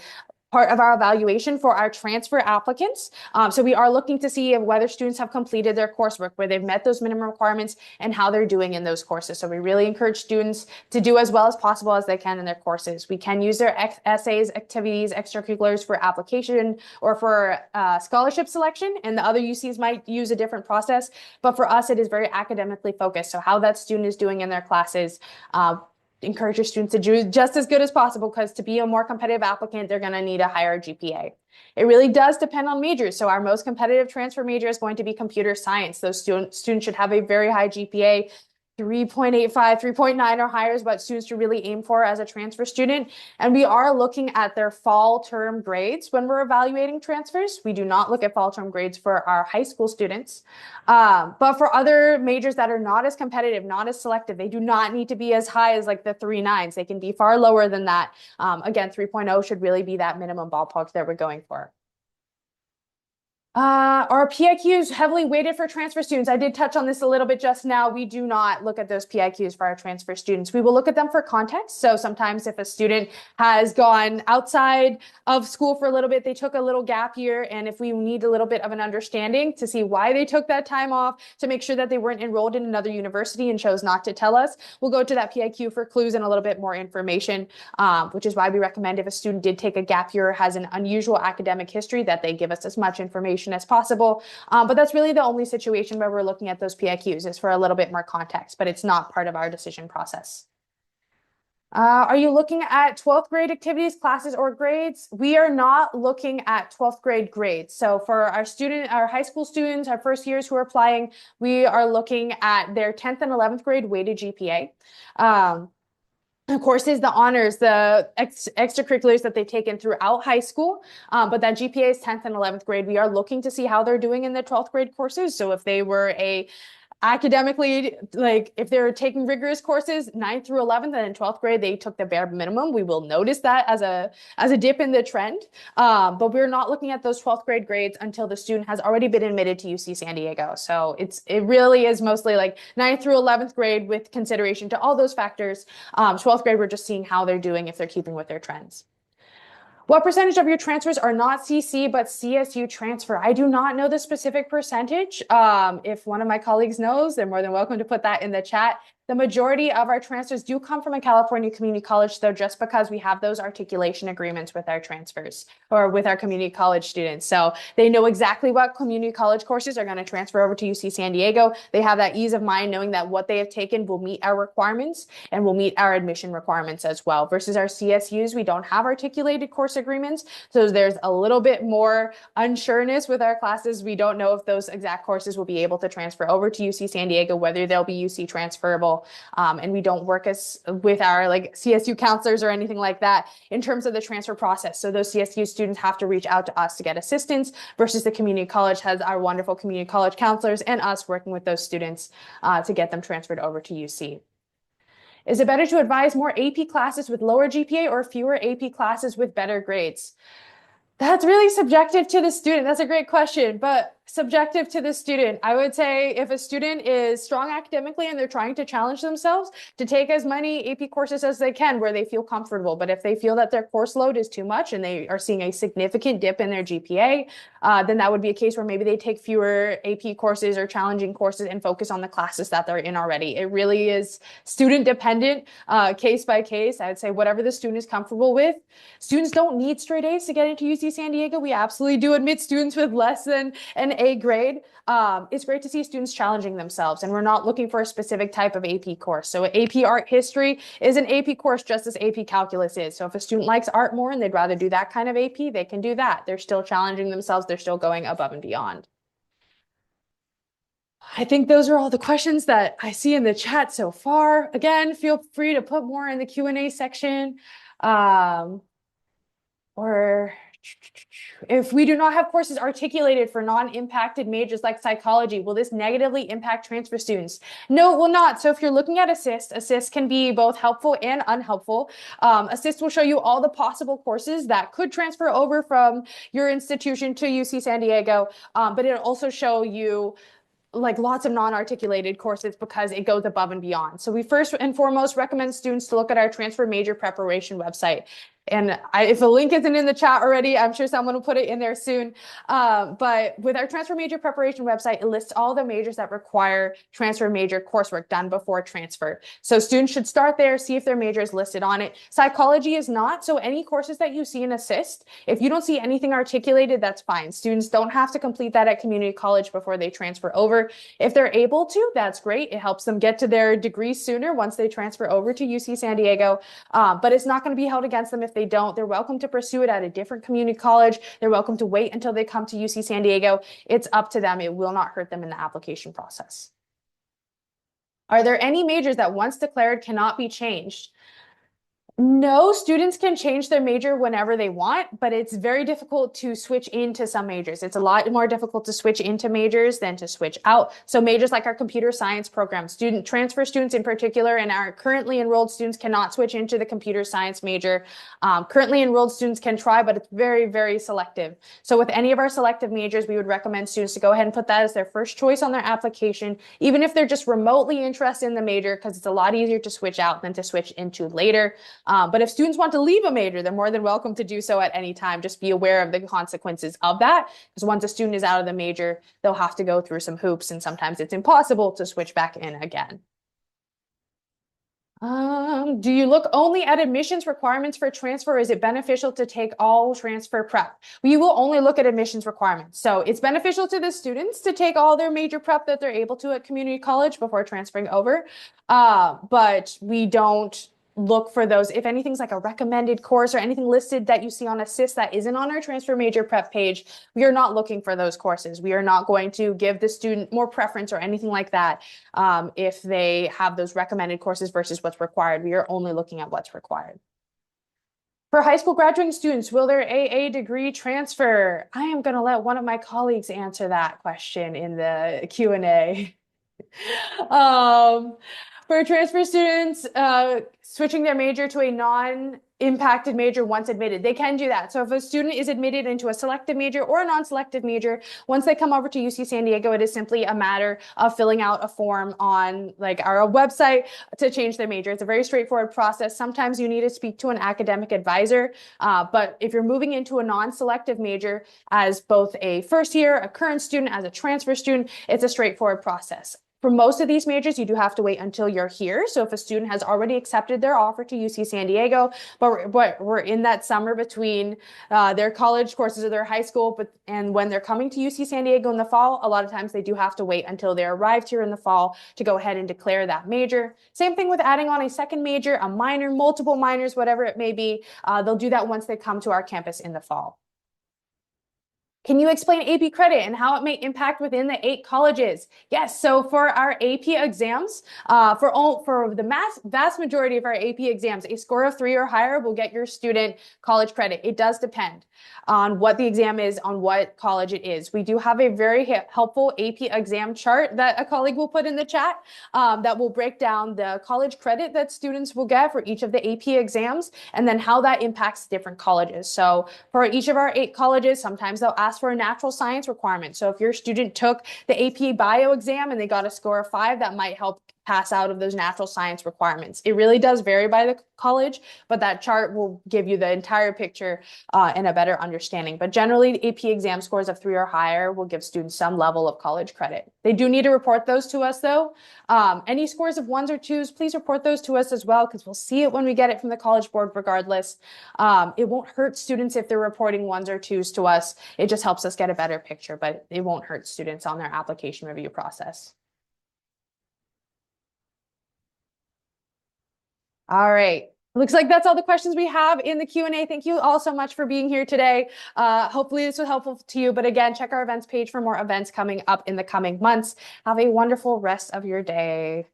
part of our evaluation for our transfer applicants. So we are looking to see whether students have completed their coursework, where they've met those minimum requirements, and how they're doing in those courses. So we really encourage students to do as well as possible as they can in their courses. We can use their essays, activities, extracurriculars for application or for scholarship selection, and the other UCs might use a different process. But for us, it is very academically focused. So how that student is doing in their classes, encourage your students to do just as good as possible, because to be a more competitive applicant, they're going to need a higher GPA. It really does depend on majors. So our most competitive transfer major is going to be computer science. Those students should have a very high GPA. 3.85, 3.9 or higher is what students should really aim for as a transfer student. And we are looking at their fall term grades when we're evaluating transfers. We do not look at fall term grades for our high school students. But for other majors that are not as competitive, not as selective, they do not need to be as high as like the 3.9s. They can be far lower than that. Again, 3.0 should really be that minimum ballpark that we're going for. Our PIQs heavily weighted for transfer students. I did touch on this a little bit just now. We do not look at those PIQs for our transfer students. We will look at them for context. So sometimes if a student has gone outside of school for a little bit, they took a little gap year, and if we need a little bit of an understanding to see why they took that time off, to make sure that they weren't enrolled in another university and chose not to tell us, we'll go to that PIQ for clues and a little bit more information, which is why we recommend if a student did take a gap year or has an unusual academic history, that they give us as much information as possible. But that's really the only situation where we're looking at those PIQs, is for a little bit more context, but it's not part of our decision process. Are you looking at 12th grade activities, classes, or grades? We are not looking at 12th grade grades. So for our high school students, our first years who are applying, we are looking at their 10th and 11th grade weighted GPA. Of course, is the honors, the extracurriculars that they've taken throughout high school. But that GPA is 10th and 11th grade. We are looking to see how they're doing in the 12th grade courses. So if they were academically, like if they're taking rigorous courses 9th through 11th, and in 12th grade they took the bare minimum, we will notice that as a dip in the trend. But we're not looking at those 12th grade grades until the student has already been admitted to UC San Diego. So it really is mostly like 9th through 11th grade with consideration to all those factors. 12th grade, we're just seeing how they're doing, if they're keeping with their trends. What percentage of your transfers are not CC but CSU transfer? I do not know the specific percentage. If one of my colleagues knows, they're more than welcome to put that in the chat. The majority of our transfers do come from a California community college, though, just because we have those articulation agreements with our transfers or with our community college students. So they know exactly what community college courses are going to transfer over to UC San Diego. They have that ease of mind knowing that what they have taken will meet our requirements and will meet our admission requirements as well. Versus our CSUs, we don't have articulated course agreements. So there's a little bit more unsureness with our classes. We don't know if those exact courses will be able to transfer over to UC San Diego, whether they'll be UC transferable. And we don't work with our like CSU counselors or anything like that in terms of the transfer process. So those CSU students have to reach out to us to get assistance, versus the community college has our wonderful community college counselors and us working with those students to get them transferred over to UC. Is it better to advise more AP classes with lower GPA or fewer AP classes with better grades? That's really subjective to the student. That's a great question, but subjective to the student. I would say if a student is strong academically and they're trying to challenge themselves, to take as many AP courses as they can where they feel comfortable. But if they feel that their course load is too much and they are seeing a significant dip in their GPA, then that would be a case where maybe they take fewer AP courses or challenging courses and focus on the classes that they're in already. It really is student dependent, case by case. I would say whatever the student is comfortable with. Students don't need straight A's to get into UC San Diego. We absolutely do admit students with less than an A grade. It's great to see students challenging themselves, and we're not looking for a specific type of AP course. So AP Art History is an AP course just as AP Calculus is. So if a student likes art more and they'd rather do that kind of AP, they can do that. They're still challenging themselves. They're still going above and beyond. I think those are all the questions that I see in the chat so far. Again, feel free to put more in the Q&A section. Or if we do not have courses articulated for non-impacted majors like psychology, will this negatively impact transfer students? No, it will not. So if you're looking at assist can be both helpful and unhelpful. Assist will show you all the possible courses that could transfer over from your institution to UC San Diego, but it'll also show you like lots of non-articulated courses because it goes above and beyond. So we first and foremost recommend students to look at our transfer major preparation website. And if a link isn't in the chat already, I'm sure someone will put it in there soon. But with our transfer major preparation website, it lists all the majors that require transfer major coursework done before transfer. So students should start there, see if their major is listed on it. Psychology is not. So any courses that you see in Assist, if you don't see anything articulated, that's fine. Students don't have to complete that at community college before they transfer over. If they're able to, that's great. It helps them get to their degree sooner once they transfer over to UC San Diego. But it's not going to be held against them if they don't. They're welcome to pursue it at a different community college. They're welcome to wait until they come to UC San Diego. It's up to them. It will not hurt them in the application process. Are there any majors that once declared cannot be changed? No, students can change their major whenever they want, but it's very difficult to switch into some majors. It's a lot more difficult to switch into majors than to switch out. So majors like our computer science program, transfer students in particular, and our currently enrolled students cannot switch into the computer science major. Currently enrolled students can try, but it's very, very selective. So with any of our selective majors, we would recommend students to go ahead and put that as their first choice on their application, even if they're just remotely interested in the major, because it's a lot easier to switch out than to switch into later. But if students want to leave a major, they're more than welcome to do so at any time. Just be aware of the consequences of that, because once a student is out of the major, they'll have to go through some hoops, and sometimes it's impossible to switch back in again. Do you look only at admissions requirements for transfer, or is it beneficial to take all transfer prep? We will only look at admissions requirements. So it's beneficial to the students to take all their major prep that they're able to at community college before transferring over. But we don't look for those. If anything's like a recommended course or anything listed that you see on Assist that isn't on our transfer major prep page, we are not looking for those courses. We are not going to give the student more preference or anything like that if they have those recommended courses versus what's required. We are only looking at what's required. For high school graduating students, will their AA degree transfer? I am going to let one of my colleagues answer that question in the Q&A. For transfer students, switching their major to a non-impacted major once admitted, they can do that. So if a student is admitted into a selective major or a non-selective major, once they come over to UC San Diego, it is simply a matter of filling out a form on like our website to change their major. It's a very straightforward process. Sometimes you need to speak to an academic advisor, but if you're moving into a non-selective major as both a first year, a current student, as a transfer student, it's a straightforward process. For most of these majors, you do have to wait until you're here. So if a student has already accepted their offer to UC San Diego, but we're in that summer between their college courses or their high school, and when they're coming to UC San Diego in the fall, a lot of times they do have to wait until they arrived here in the fall to go ahead and declare that major. Same thing with adding on a second major, a minor, multiple minors, whatever it may be. They'll do that once they come to our campus in the fall. Can you explain AP credit and how it may impact within the 8 colleges? Yes, so for our AP exams, for the vast majority of our AP exams, a score of 3 or higher will get your student college credit. It does depend on what the exam is, on what college it is. We do have a very helpful AP exam chart that a colleague will put in the chat that will break down the college credit that students will get for each of the AP exams, and then how that impacts different colleges. So for each of our 8 colleges, sometimes they'll ask for a natural science requirement. So if your student took the AP bio exam and they got a score of 5, that might help pass out of those natural science requirements. It really does vary by the college, but that chart will give you the entire picture and a better understanding. But generally, AP exam scores of 3 or higher will give students some level of college credit. They do need to report those to us though. Any scores of 1s or 2s, please report those to us as well, because we'll see it when we get it from the College Board regardless. It won't hurt students if they're reporting 1s or 2s to us. It just helps us get a better picture, but it won't hurt students on their application review process. All right. Looks like that's all the questions we have in the Q&A. Thank you all so much for being here today. Hopefully this was helpful to you. But again, check our events page for more events coming up in the coming months. Have a wonderful rest of your day.